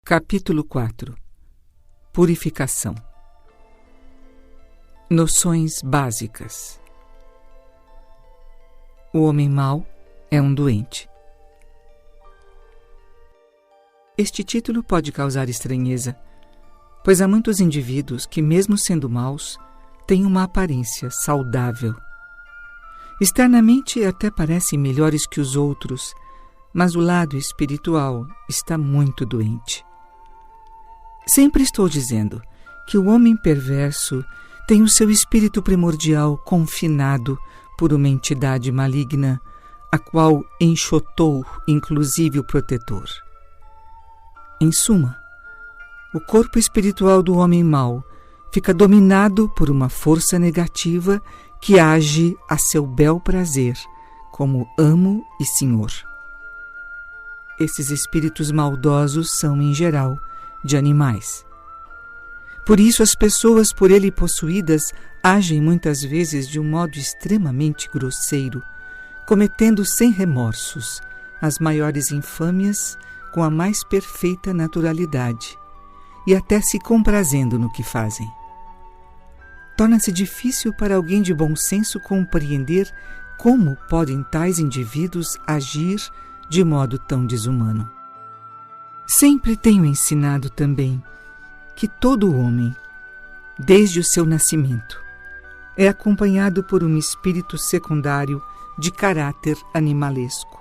Capítulo 4. Purificação. Noções básicas. O homem mau é um doente. Este título pode causar estranheza, pois há muitos indivíduos que, mesmo sendo maus, têm uma aparência saudável. Externamente até parecem melhores que os outros, mas o lado espiritual está muito doente. Sempre estou dizendo que o homem perverso tem o seu espírito primordial confinado por uma entidade maligna, a qual enxotou inclusive o protetor. Em suma, o corpo espiritual do homem mau fica dominado por uma força negativa que age a seu bel prazer, como amo e senhor. Esses espíritos maldosos são, em geral, de animais. Por isso, as pessoas por ele possuídas agem muitas vezes de um modo extremamente grosseiro, cometendo sem remorsos as maiores infâmias com a mais perfeita naturalidade e até se comprazendo no que fazem. Torna-se difícil para alguém de bom senso compreender como podem tais indivíduos agir de modo tão desumano. Sempre tenho ensinado também que todo homem, desde o seu nascimento, é acompanhado por um espírito secundário de caráter animalesco.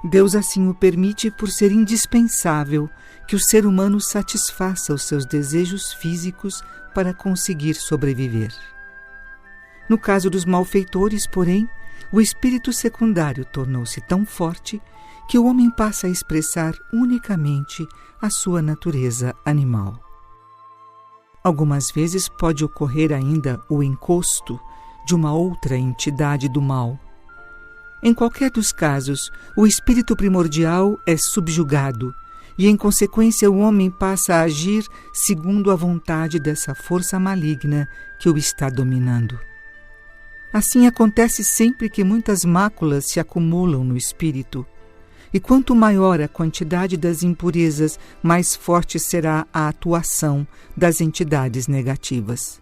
Deus assim o permite por ser indispensável que o ser humano satisfaça os seus desejos físicos para conseguir sobreviver. No caso dos malfeitores, porém, o espírito secundário tornou-se tão forte que o homem passa a expressar unicamente a sua natureza animal. Algumas vezes pode ocorrer ainda o encosto de uma outra entidade do mal. Em qualquer dos casos, o espírito primordial é subjugado e, em consequência, o homem passa a agir segundo a vontade dessa força maligna que o está dominando. Assim acontece sempre que muitas máculas se acumulam no espírito, e quanto maior a quantidade das impurezas, mais forte será a atuação das entidades negativas.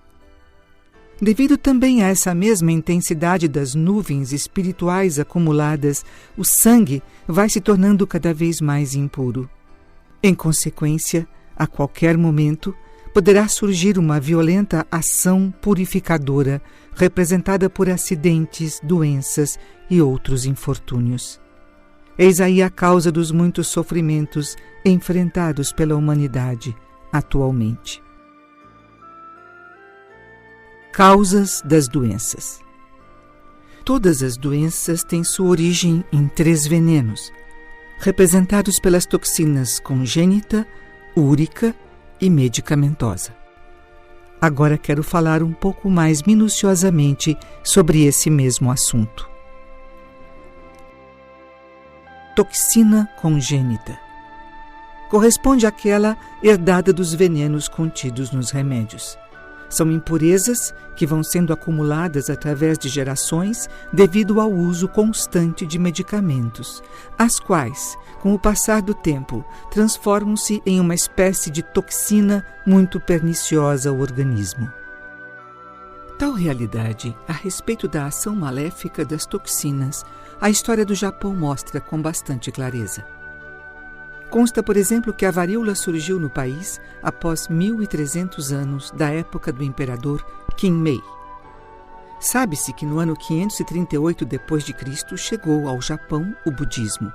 Devido também a essa mesma intensidade das nuvens espirituais acumuladas, o sangue vai se tornando cada vez mais impuro. Em consequência, a qualquer momento, poderá surgir uma violenta ação purificadora, representada por acidentes, doenças e outros infortúnios. Eis aí a causa dos muitos sofrimentos enfrentados pela humanidade atualmente. Causas das doenças. Todas as doenças têm sua origem em 3 venenos, representados pelas toxinas congênita, úrica e medicamentosa. Agora quero falar um pouco mais minuciosamente sobre esse mesmo assunto. Toxina congênita corresponde àquela herdada dos venenos contidos nos remédios. São impurezas que vão sendo acumuladas através de gerações devido ao uso constante de medicamentos, as quais, com o passar do tempo, transformam-se em uma espécie de toxina muito perniciosa ao organismo. Tal realidade, a respeito da ação maléfica das toxinas, a história do Japão mostra com bastante clareza. Consta, por exemplo, que a varíola surgiu no país após 1.300 anos da época do imperador Kinmei. Sabe-se que no ano 538 d.C. chegou ao Japão o budismo.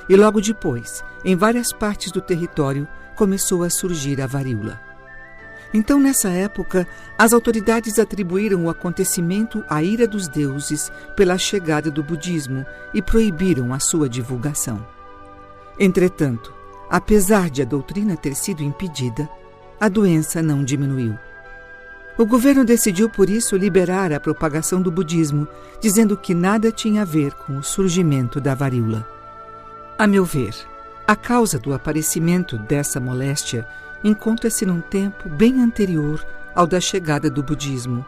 E logo depois, em várias partes do território, começou a surgir a varíola. Então, nessa época, as autoridades atribuíram o acontecimento à ira dos deuses pela chegada do budismo e proibiram a sua divulgação. Entretanto, apesar de a doutrina ter sido impedida, a doença não diminuiu. O governo decidiu, por isso, liberar a propagação do budismo, dizendo que nada tinha a ver com o surgimento da varíola. A meu ver, a causa do aparecimento dessa moléstia encontra-se num tempo bem anterior ao da chegada do budismo,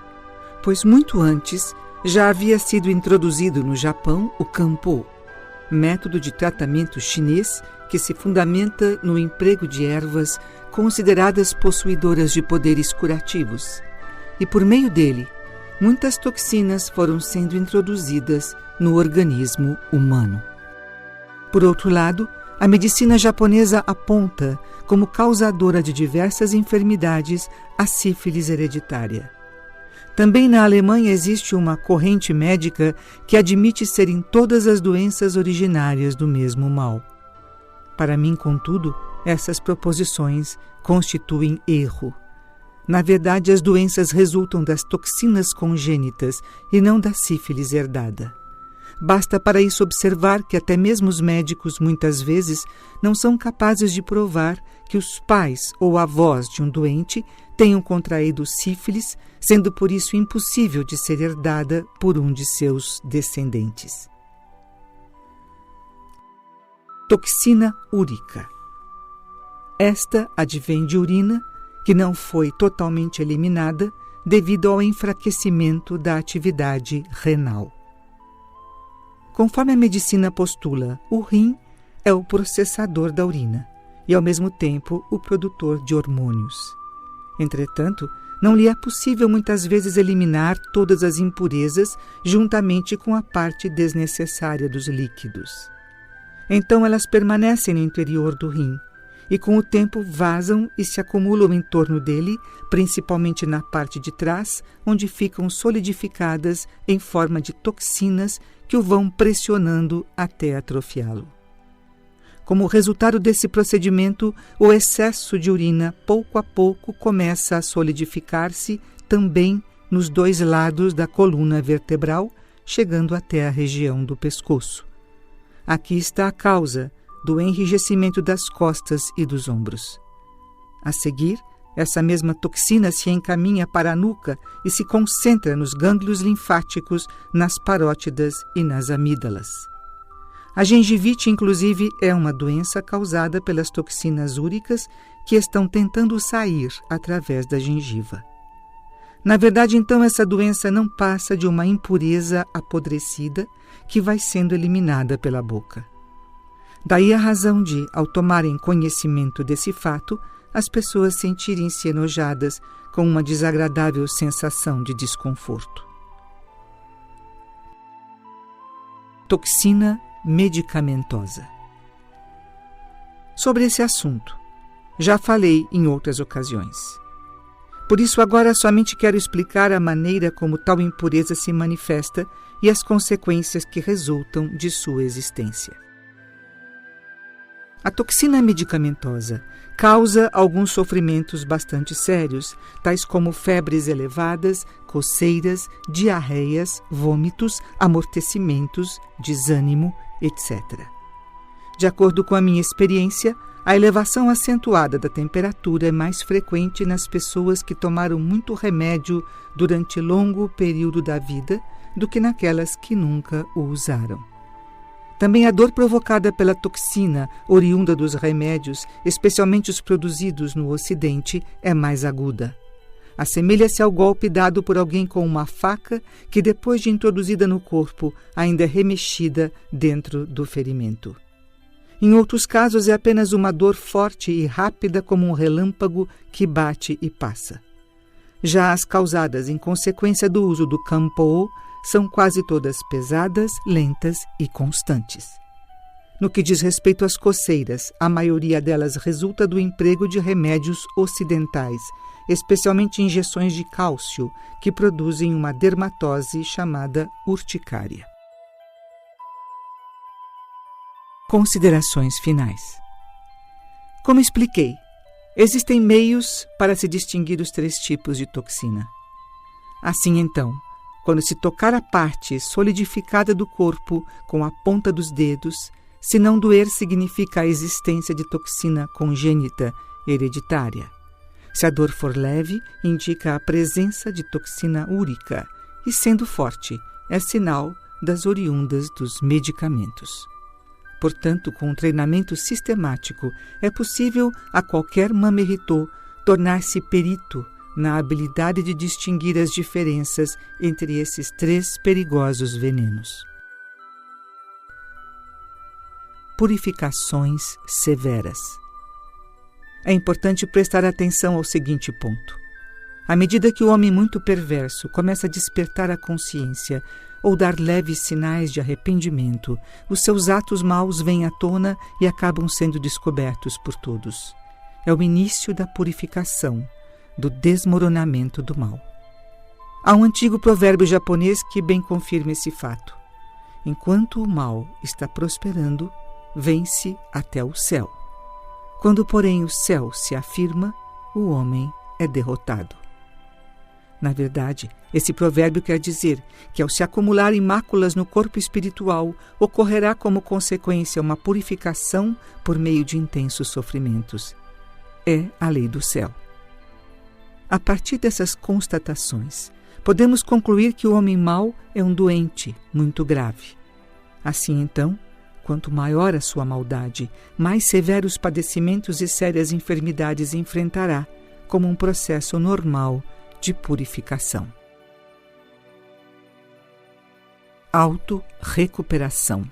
pois muito antes já havia sido introduzido no Japão o Kanpo, método de tratamento chinês que se fundamenta no emprego de ervas consideradas possuidoras de poderes curativos, e por meio dele, muitas toxinas foram sendo introduzidas no organismo humano. Por outro lado, a medicina japonesa aponta como causadora de diversas enfermidades a sífilis hereditária. Também na Alemanha existe uma corrente médica que admite serem todas as doenças originárias do mesmo mal. Para mim, contudo, essas proposições constituem erro. Na verdade, as doenças resultam das toxinas congênitas e não da sífilis herdada. Basta para isso observar que até mesmo os médicos, muitas vezes, não são capazes de provar que os pais ou avós de um doente tenham contraído sífilis, sendo por isso impossível de ser herdada por um de seus descendentes. Toxina úrica. Esta advém de urina que não foi totalmente eliminada devido ao enfraquecimento da atividade renal. Conforme a medicina postula, o rim é o processador da urina e, ao mesmo tempo, o produtor de hormônios. Entretanto, não lhe é possível muitas vezes eliminar todas as impurezas juntamente com a parte desnecessária dos líquidos. Então elas permanecem no interior do rim e com o tempo vazam e se acumulam em torno dele, principalmente na parte de trás, onde ficam solidificadas em forma de toxinas que o vão pressionando até atrofiá-lo. Como resultado desse procedimento, o excesso de urina, pouco a pouco, começa a solidificar-se também nos dois lados da coluna vertebral, chegando até a região do pescoço. Aqui está a causa do enrijecimento das costas e dos ombros. A seguir, essa mesma toxina se encaminha para a nuca e se concentra nos gânglios linfáticos, nas parótidas e nas amígdalas. A gengivite, inclusive, é uma doença causada pelas toxinas úricas que estão tentando sair através da gengiva. Na verdade, então, essa doença não passa de uma impureza apodrecida que vai sendo eliminada pela boca. Daí a razão de, ao tomarem conhecimento desse fato, as pessoas sentirem-se enojadas com uma desagradável sensação de desconforto. Toxina medicamentosa. Sobre esse assunto, já falei em outras ocasiões. Por isso, agora somente quero explicar a maneira como tal impureza se manifesta e as consequências que resultam de sua existência. A toxina medicamentosa causa alguns sofrimentos bastante sérios, tais como febres elevadas, coceiras, diarreias, vômitos, amortecimentos, desânimo, etc. De acordo com a minha experiência, a elevação acentuada da temperatura é mais frequente nas pessoas que tomaram muito remédio durante longo período da vida do que naquelas que nunca o usaram. Também a dor provocada pela toxina oriunda dos remédios, especialmente os produzidos no Ocidente, é mais aguda. Assemelha-se ao golpe dado por alguém com uma faca que, depois de introduzida no corpo, ainda é remexida dentro do ferimento. Em outros casos, é apenas uma dor forte e rápida como um relâmpago que bate e passa. Já as causadas em consequência do uso do Kanpo são quase todas pesadas, lentas e constantes. No que diz respeito às coceiras, a maioria delas resulta do emprego de remédios ocidentais, especialmente injeções de cálcio, que produzem uma dermatose chamada urticária. Considerações finais. Como expliquei, existem meios para se distinguir os 3 tipos de toxina. Assim, então, quando se tocar a parte solidificada do corpo com a ponta dos dedos, se não doer significa a existência de toxina congênita hereditária. Se a dor for leve, indica a presença de toxina úrica e, sendo forte, é sinal das oriundas dos medicamentos. Portanto, com um treinamento sistemático, é possível a qualquer mamerito tornar-se perito na habilidade de distinguir as diferenças entre esses 3 perigosos venenos. Purificações severas. É importante prestar atenção ao seguinte ponto. À medida que o homem muito perverso começa a despertar a consciência ou dar leves sinais de arrependimento, os seus atos maus vêm à tona e acabam sendo descobertos por todos. É o início da purificação, do desmoronamento do mal. Há um antigo provérbio japonês que bem confirma esse fato. Enquanto o mal está prosperando, vence até o céu. Quando, porém, o céu se afirma, o homem é derrotado. Na verdade, esse provérbio quer dizer que, ao se acumularem máculas no corpo espiritual, ocorrerá como consequência uma purificação por meio de intensos sofrimentos. É a lei do céu. A partir dessas constatações, podemos concluir que o homem mau é um doente muito grave. Assim, então, quanto maior a sua maldade, mais severos padecimentos e sérias enfermidades enfrentará, como um processo normal de purificação. Auto-recuperação.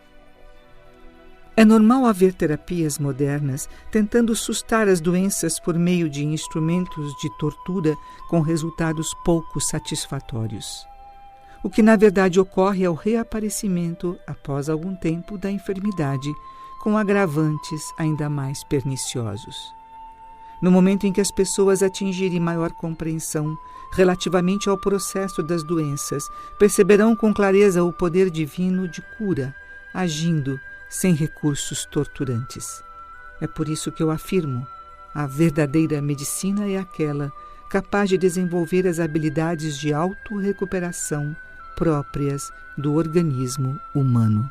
É normal haver terapias modernas tentando sustar as doenças por meio de instrumentos de tortura com resultados pouco satisfatórios. O que na verdade ocorre é o reaparecimento, após algum tempo, da enfermidade, com agravantes ainda mais perniciosos. No momento em que as pessoas atingirem maior compreensão relativamente ao processo das doenças, perceberão com clareza o poder divino de cura, agindo sem recursos torturantes. É por isso que eu afirmo, a verdadeira medicina é aquela capaz de desenvolver as habilidades de autorrecuperação próprias do organismo humano.